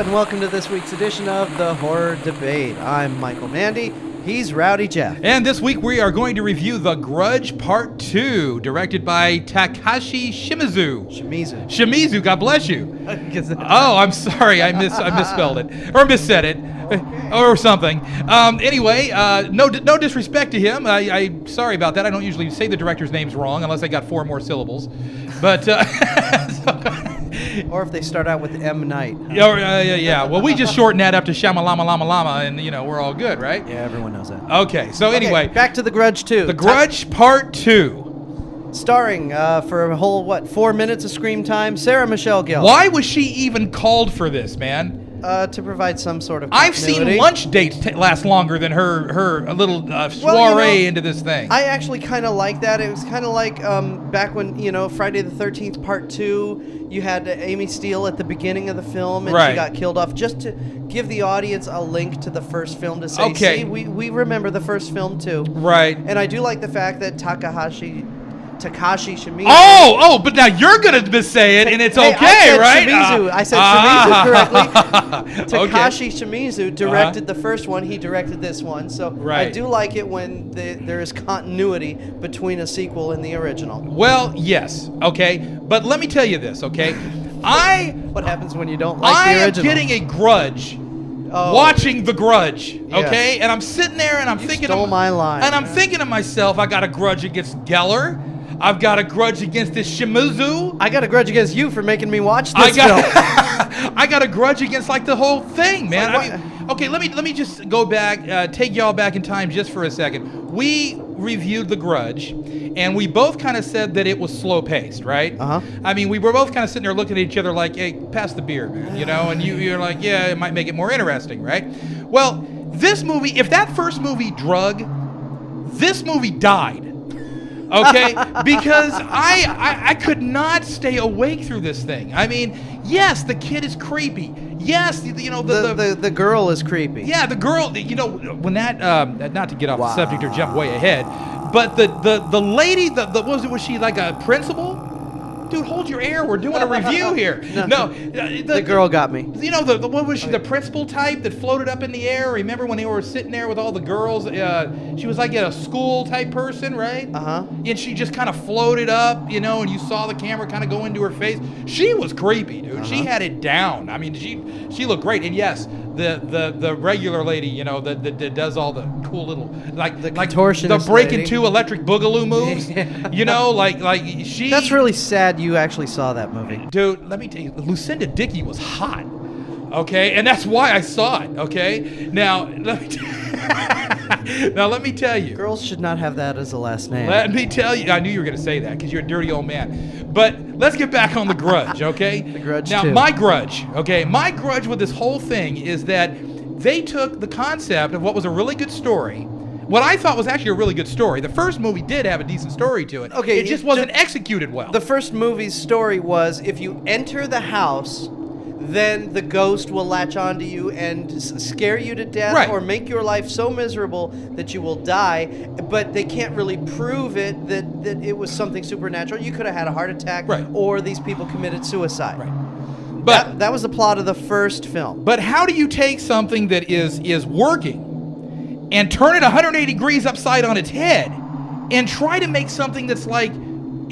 and welcome to this week's edition of The Horror Debate. I'm Michael Mandy. He's Rowdy Jeff. And this week we are going to review The Grudge Part 2, directed by Takashi Shimizu, God bless you. Oh, I'm sorry, I misspelled it, or missaid it, or something. Anyway, no disrespect to him. I'm sorry about that. I don't usually say the director's names wrong unless I got 4 more syllables. But... Or if they start out with M. Night. Yeah. Well, we just shorten that up to Shamalama Lama Lama, and, we're all good, right? Yeah, everyone knows that. Okay, so anyway. Back to The Grudge 2. The Grudge Part 2. Starring, for a whole, 4 minutes of screen time, Sarah Michelle Gellar. Why was she even called for this, man? To provide some sort of continuity. I've seen lunch dates last longer than her little soiree into this thing. I actually kind of like that. It was kind of like back when, Friday the 13th Part 2, you had Amy Steele at the beginning of the film, and she got killed off, just to give the audience a link to the first film to say, see, we remember the first film too. Right. And I do like the fact that Takashi Shimizu. Oh, but now you're going to missay it, and it's okay, right? I said Shimizu correctly. Takashi Shimizu directed the first one. He directed this one. So I do like it when there is continuity between a sequel and the original. Well, yes, okay. But let me tell you this, okay? What happens when you don't like the original? I am getting a grudge watching The Grudge, okay? And I'm sitting there and I'm thinking... stole my line. And I'm thinking to myself, I got a grudge against Gellar. I've got a grudge against this Shimizu. I got a grudge against you for making me watch this film. I got a grudge against the whole thing, man. Okay, let me just go back, take y'all back in time just for a second. We reviewed The Grudge, and we both kind of said that it was slow-paced, right? I mean, we were both kind of sitting there looking at each other like, hey, pass the beer, man, and you're like, yeah, it might make it more interesting, right? Well, this movie, if that first movie drug, this movie died. Okay, because I could not stay awake through this thing. I mean, yes, the kid is creepy. Yes, the girl is creepy. Yeah, the girl. When that not to get off the subject or jump way ahead, but the lady, what was it? Was she like a principal? Dude, hold your air. We're doing a review here. The girl got me. What was she? The principal type that floated up in the air. Remember when they were sitting there with all the girls? She was like a school type person, right? And she just kind of floated up, and you saw the camera kind of go into her face. She was creepy, dude. She had it down. I mean, she looked great. And yes, the regular lady, that does all the cool little the contortionist, the break into electric boogaloo moves. She. That's really sad. You actually saw that movie. Dude, let me tell you, Lucinda Dickey was hot, okay? And that's why I saw it, okay? Now, let me tell you. Girls should not have that as a last name. Let me tell you. I knew you were going to say that because you're a dirty old man. But let's get back on The Grudge, okay? The Grudge now, 2. My grudge with this whole thing is that they took the concept of what was a really good story. What I thought was actually a really good story. The first movie did have a decent story to it. Okay, it just wasn't executed well. The first movie's story was if you enter the house, then the ghost will latch onto you and scare you to death or make your life so miserable that you will die. But they can't really prove it that it was something supernatural. You could have had a heart attack or these people committed suicide. Right. But that was the plot of the first film. But how do you take something that is working and turn it 180 degrees upside on its head and try to make something that's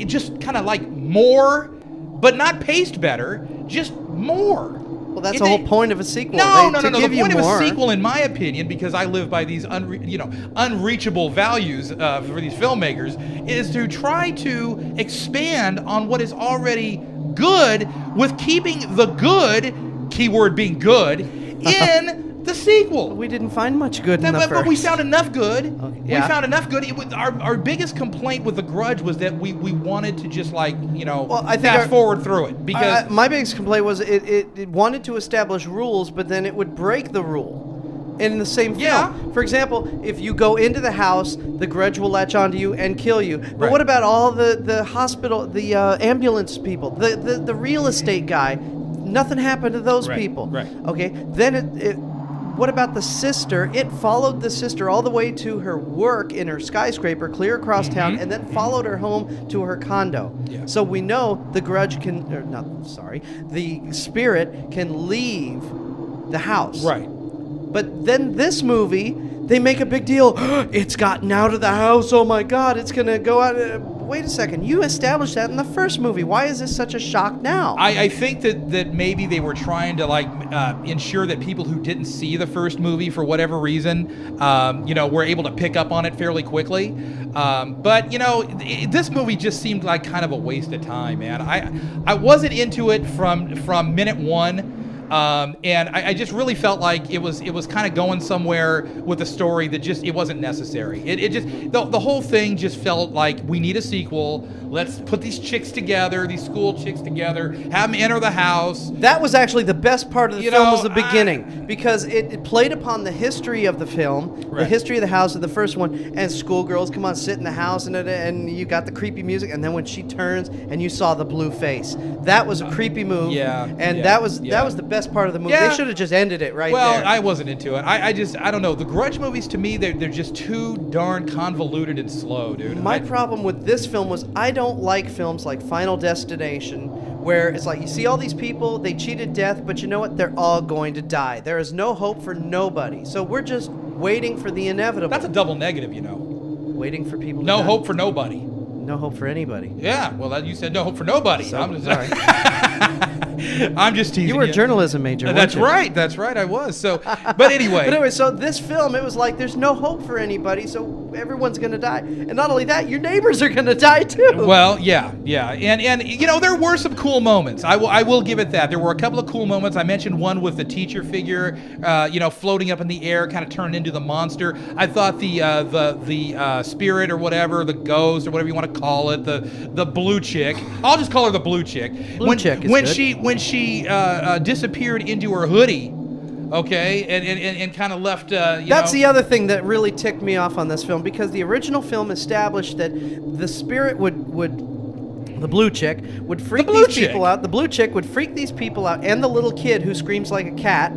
just kind of like more, but not paced better, just more? Well, that's the whole point of a sequel. No. The point of a sequel, in my opinion, because I live by these unreachable values for these filmmakers, is to try to expand on what is already good with keeping the good, keyword being good, in the sequel. We didn't find much good in the first. But we found enough good. Okay. Yeah. We found enough good. Our biggest complaint with The Grudge was that we wanted to just fast forward through it. Because my biggest complaint was it wanted to establish rules, but then it would break the rule in the same film. Yeah. For example, if you go into the house, the grudge will latch onto you and kill you. But what about all the hospital, the ambulance people, the real estate guy? Nothing happened to those people. Right. Okay. Then what about the sister? It followed the sister all the way to her work in her skyscraper, clear across town, and then followed her home to her condo. Yeah. So we know the grudge the spirit can leave the house. Right. But then this movie, they make a big deal. It's gotten out of the house. Oh my God, it's going to go out. Wait a second. You established that in the first movie. Why is this such a shock now? I think that maybe they were trying to ensure that people who didn't see the first movie for whatever reason, were able to pick up on it fairly quickly. But this movie just seemed like kind of a waste of time, man. I wasn't into it from minute one. And I just really felt like it was kind of going somewhere with the story that just it wasn't necessary. It just the whole thing just felt like we need a sequel. Let's put these chicks together, these school chicks together, have them enter the house. That was actually the best part of the film was the beginning because it played upon the history of the film, the history of the house of the first one, and schoolgirls come on, sit in the house, and you got the creepy music, and then when she turns and you saw the blue face, that was a creepy move. That was the best part of the movie. They should have just ended it right there. Well, I wasn't into it. I don't know. The Grudge movies to me, they're just too darn convoluted and slow, dude. My problem with this film was I don't like films like Final Destination where it's like you see all these people, they cheated death, but you know what? They're all going to die. There is no hope for nobody. So we're just waiting for the inevitable. That's a double negative, Waiting for people to die. No hope for nobody. No hope for anybody. Yeah, well, you said no hope for nobody. So, I'm just, sorry. I'm just teasing you. You were a journalism major, That's weren't you? right. That's right. I was. So, but anyway. So this film, it was like there's no hope for anybody, so everyone's going to die. And not only that, your neighbors are going to die too. Well, yeah. And there were some cool moments. I will give it that. There were a couple of cool moments. I mentioned one with the teacher figure, floating up in the air, kind of turned into the monster. I thought the spirit or whatever, the ghost or whatever you want to call it, the blue chick. I'll just call her the blue chick. Blue chick is good. When she disappeared into her hoodie, okay, and kind of left. That's the other thing that really ticked me off on this film because the original film established that the spirit the blue chick would freak these people out. The blue chick would freak these people out, and the little kid who screams like a cat.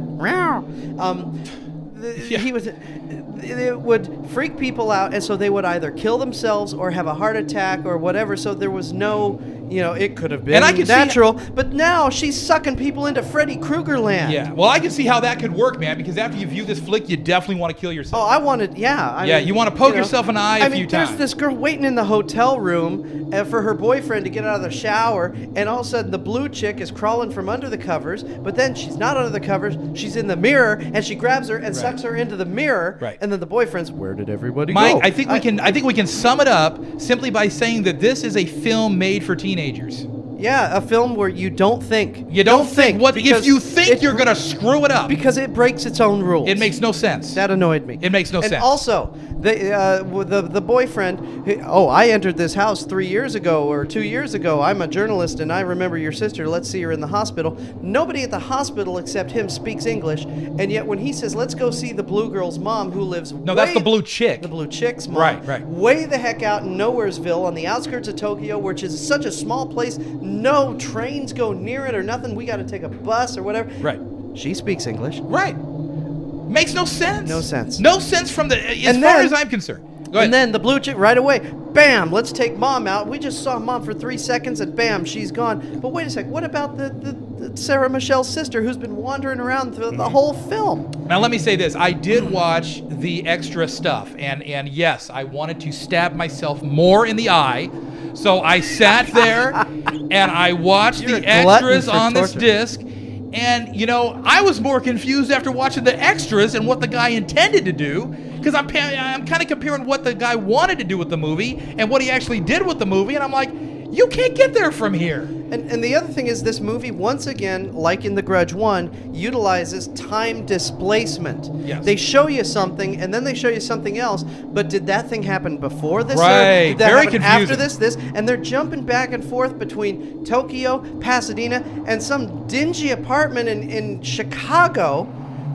It would freak people out, and so they would either kill themselves or have a heart attack or whatever. So there was no, it could have been natural. But now she's sucking people into Freddy Krueger land. Yeah, well, I can see how that could work, man, because after you view this flick, you definitely want to kill yourself. Oh, I wanted, you want to poke yourself in the eye a few times. There's this girl waiting in the hotel room for her boyfriend to get out of the shower, and all of a sudden the blue chick is crawling from under the covers, but then she's not under the covers, she's in the mirror, and she grabs her and sucks her into the mirror, and then the boyfriend's, where did everybody go? Mike, I think we can sum it up simply by saying that this is a film made for teenagers. Yeah, a film where you don't think. You don't think. What if you think you're going to screw it up? Because it breaks its own rules. It makes no sense. That annoyed me. It makes no sense. And also, the boyfriend, I entered this house 3 years ago or 2 years ago. I'm a journalist and I remember your sister. Let's see her in the hospital. Nobody at the hospital except him speaks English. And yet when he says, let's go see the blue girl's mom who lives that's the blue chick. The blue chick's mom. Right. Way the heck out in Nowheresville on the outskirts of Tokyo, which is such a small place. No trains go near it or nothing. We got to take a bus or whatever. Right. She speaks English. Right. Makes no sense. No sense. No sense from as far as I'm concerned. Go ahead. And then the blue chick right away, bam, let's take mom out. We just saw mom for 3 seconds and bam, she's gone. But wait a sec, what about the Sarah Michelle's sister who's been wandering around through the whole film? Now let me say this. I did watch the extra stuff and yes, I wanted to stab myself more in the eye. So I sat there and I watched the extras on this disc. And, I was more confused after watching the extras and what the guy intended to do, because I'm kind of comparing what the guy wanted to do with the movie and what he actually did with the movie, and I'm like, you can't get there from here. And the other thing is this movie, once again, like in The Grudge 1, utilizes time displacement. Yes. They show you something, and then they show you something else, but did that thing happen before this? Right. Or did that Very happen confusing. after this? And they're jumping back and forth between Tokyo, Pasadena, and some dingy apartment in Chicago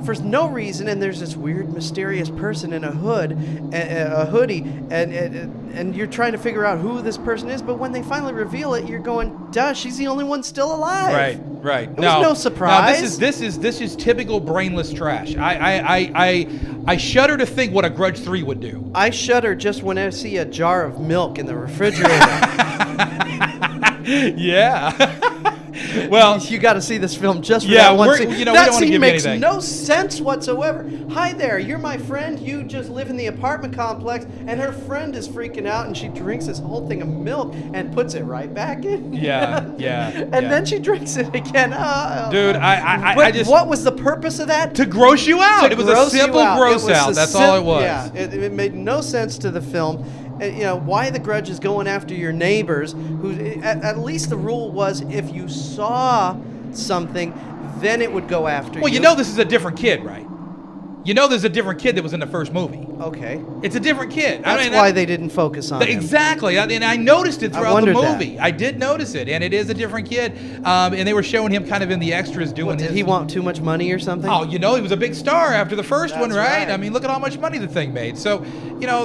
for no reason, and there's this weird, mysterious person in a hoodie, and you're trying to figure out who this person is. But when they finally reveal it, you're going, "Duh, she's the only one still alive." Right. It was no surprise. Now, this is typical brainless trash. I shudder to think what a Grudge 3 would do. I shudder just when I see a jar of milk in the refrigerator. Yeah. Well, you got to see this film just for that one scene. We don't that want to scene give makes anything. no sense whatsoever. Hi there, you're my friend. You just live in the apartment complex, and her friend is freaking out, and she drinks this whole thing of milk and puts it right back in. Yeah. And then she drinks it again. Dude, I just... What was the purpose of that? To gross you out. It was a simple gross out. That's all it was. Yeah, it made no sense to the film. Why the Grudge is going after your neighbors, who at least the rule was if you saw something, then it would go after you. Well, this is a different kid, right? There's a different kid that was in the first movie. Okay. It's a different kid. That's why they didn't focus on him. Exactly. And I noticed it throughout the movie. I did notice it, and it is a different kid. And they were showing him kind of in the extras doing this. Did he want too much money or something? Oh, he was a big star after the first one, right? right? I mean, look at how much money the thing made. So,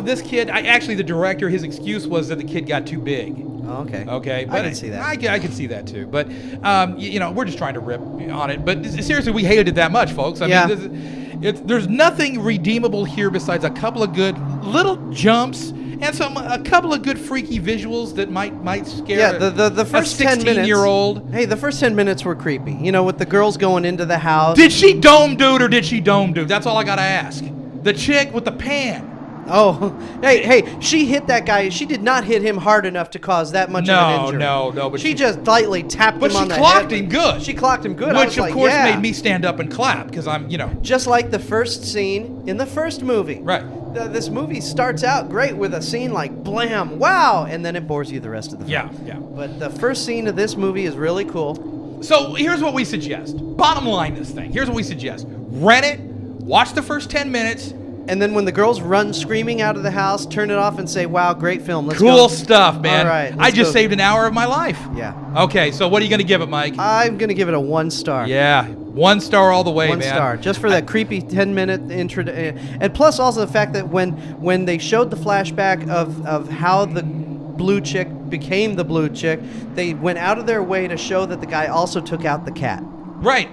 this kid, actually the director, his excuse was that the kid got too big. Okay. Okay. But I can see that. I can see that too. But, we're just trying to rip on it. But seriously, we hated it that much, folks. I mean, there's nothing redeemable here besides a couple of good little jumps and a couple of good freaky visuals that might scare the first 10 minutes. 16-year-old. Hey, the first 10 minutes were creepy. With the girls going into the house. Did she dome dude or did she dome dude? That's all I gotta ask. The chick with the pan. Oh, hey! She hit that guy. She did not hit him hard enough to cause that much of an injury. No. But she just lightly tapped him on the head. But she clocked him good. She clocked him good. Which, of course, made me stand up and clap because I'm, Just like the first scene in the first movie. Right. This movie starts out great with a scene like blam, wow, and then it bores you the rest of the film. Yeah. But the first scene of this movie is really cool. So here's what we suggest. Bottom line, this thing. Here's what we suggest. Rent it. Watch the first 10 minutes. And then when the girls run screaming out of the house, turn it off and say, wow, great film. Let's go. Cool stuff, man. All right. I just saved an hour of my life. Yeah. Okay, so what are you going to give it, Mike? I'm going to give it a 1 star. Yeah, 1 star all the way, man. 1 star. Just for that creepy 10-minute intro. And plus also the fact that when they showed the flashback of how the blue chick became the blue chick, they went out of their way to show that the guy also took out the cat. Right.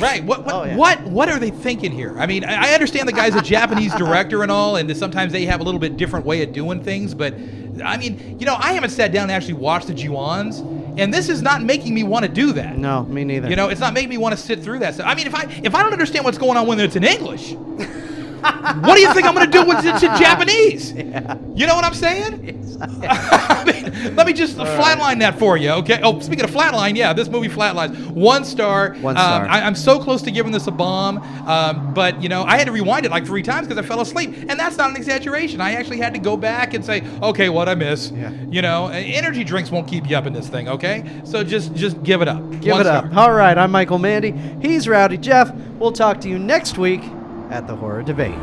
Right. What are they thinking here? I mean, I understand the guy's a Japanese director and all, and sometimes they have a little bit different way of doing things, but I mean, I haven't sat down and actually watched the Ju-ons, and this is not making me want to do that. No, me neither. It's not making me want to sit through that stuff. I mean, if I don't understand what's going on when it's in English, what do you think I'm going to do when it's in Japanese? Yeah. You know what I'm saying? Yes. I mean, let me just flatline that for you, okay? Oh, speaking of flatline, yeah, this movie flatlines. 1 star. 1 star. I'm so close to giving this a bomb, but, I had to rewind it like 3 times because I fell asleep. And that's not an exaggeration. I actually had to go back and say, okay, what'd I miss? Yeah. Energy drinks won't keep you up in this thing, okay? So just give it up. Give 1 it star. up. All right, I'm Michael Mandy. He's Rowdy Jeff. We'll talk to you next week at the Horror Debate.